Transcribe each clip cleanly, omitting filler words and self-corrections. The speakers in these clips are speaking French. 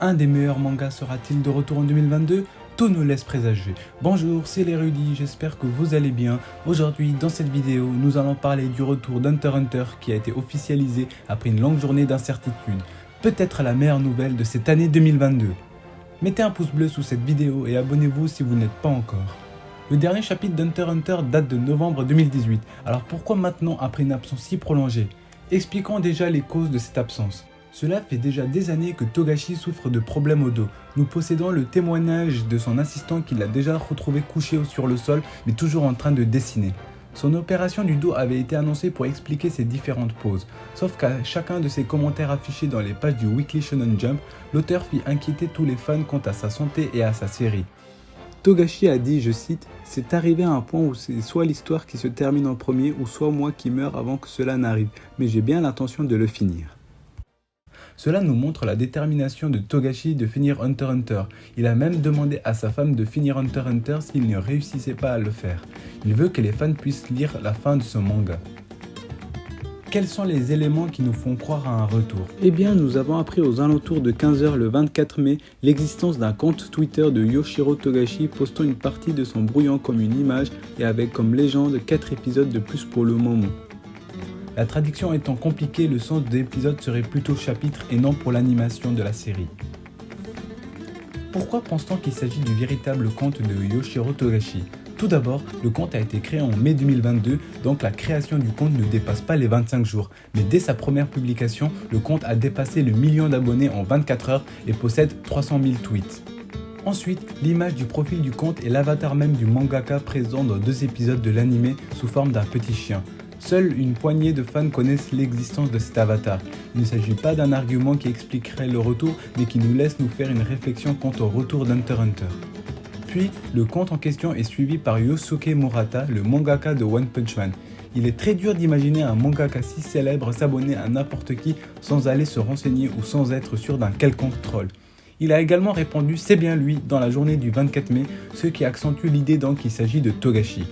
Un des meilleurs mangas sera-t-il de retour en 2022? Tout nous laisse présager. Bonjour, c'est les Rudy, j'espère que vous allez bien. Aujourd'hui, dans cette vidéo, nous allons parler du retour d'Hunter x Hunter qui a été officialisé après une longue journée d'incertitude. Peut-être la meilleure nouvelle de cette année 2022. Mettez un pouce bleu sous cette vidéo et abonnez-vous si vous n'êtes pas encore. Le dernier chapitre d'Hunter x Hunter date de novembre 2018, alors pourquoi maintenant après une absence si prolongée? Expliquons déjà les causes de cette absence. Cela fait déjà des années que Togashi souffre de problèmes au dos. Nous possédons le témoignage de son assistant qui l'a déjà retrouvé couché sur le sol mais toujours en train de dessiner. Son opération du dos avait été annoncée pour expliquer ses différentes poses, sauf qu'à chacun de ses commentaires affichés dans les pages du Weekly Shonen Jump, l'auteur fit inquiéter tous les fans quant à sa santé et à sa série. Togashi a dit, je cite, « C'est arrivé à un point où c'est soit l'histoire qui se termine en premier ou soit moi qui meurs avant que cela n'arrive, mais j'ai bien l'intention de le finir. » Cela nous montre la détermination de Togashi de finir Hunter x Hunter. Il a même demandé à sa femme de finir Hunter x Hunter s'il ne réussissait pas à le faire. Il veut que les fans puissent lire la fin de ce manga. Quels sont les éléments qui nous font croire à un retour? Eh bien, nous avons appris aux alentours de 15 h le 24 mai l'existence d'un compte Twitter de Yoshiro Togashi postant une partie de son brouillon comme une image et avec comme légende 4 épisodes de plus pour le moment. La traduction étant compliquée, le sens de l'épisode serait plutôt chapitre et non pour l'animation de la série. Pourquoi pense-t-on qu'il s'agit du véritable compte de Yoshiro Togashi? Tout d'abord, le compte a été créé en mai 2022, donc la création du compte ne dépasse pas les 25 jours. Mais dès sa première publication, le compte a dépassé le million d'abonnés en 24 heures et possède 300 000 tweets. Ensuite, l'image du profil du compte est l'avatar même du mangaka présent dans 2 épisodes de l'anime sous forme d'un petit chien. Seule une poignée de fans connaissent l'existence de cet avatar. Il ne s'agit pas d'un argument qui expliquerait le retour, mais qui nous laisse nous faire une réflexion quant au retour d'Hunter x Hunter. Puis, le compte en question est suivi par Yosuke Murata, le mangaka de One Punch Man. Il est très dur d'imaginer un mangaka si célèbre s'abonner à n'importe qui sans aller se renseigner ou sans être sûr d'un quelconque troll. Il a également répondu « c'est bien lui » dans la journée du 24 mai, ce qui accentue l'idée donc qu'il s'agit de Togashi.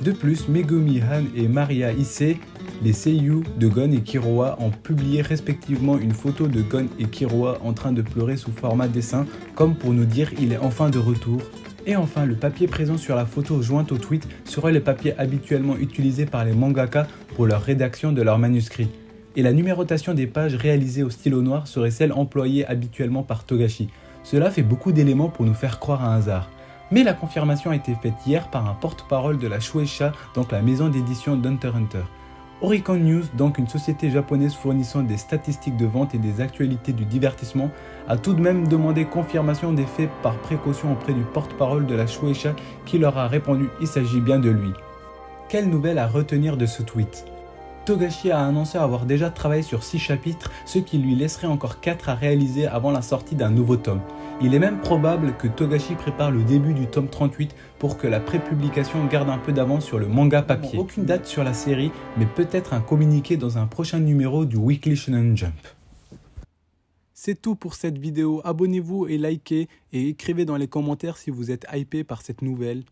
De plus, Megumi Han et Maria Issei, les seiyuu de Gon et Killua, ont publié respectivement une photo de Gon et Killua en train de pleurer sous format dessin, comme pour nous dire il est enfin de retour. Et enfin, le papier présent sur la photo jointe au tweet serait le papier habituellement utilisé par les mangaka pour leur rédaction de leurs manuscrits. Et la numérotation des pages réalisée au stylo noir serait celle employée habituellement par Togashi. Cela fait beaucoup d'éléments pour nous faire croire à un hasard. Mais la confirmation a été faite hier par un porte-parole de la Shueisha, donc la maison d'édition d'Hunter x Hunter. Oricon News, donc une société japonaise fournissant des statistiques de vente et des actualités du divertissement, a tout de même demandé confirmation des faits par précaution auprès du porte-parole de la Shueisha qui leur a répondu « il s'agit bien de lui ». Quelle nouvelle à retenir de ce tweet? Togashi a annoncé avoir déjà travaillé sur 6 chapitres, ce qui lui laisserait encore 4 à réaliser avant la sortie d'un nouveau tome. Il est même probable que Togashi prépare le début du tome 38 pour que la prépublication garde un peu d'avance sur le manga papier. Aucune date sur la série, mais peut-être un communiqué dans un prochain numéro du Weekly Shonen Jump. C'est tout pour cette vidéo, abonnez-vous et likez et écrivez dans les commentaires si vous êtes hypé par cette nouvelle.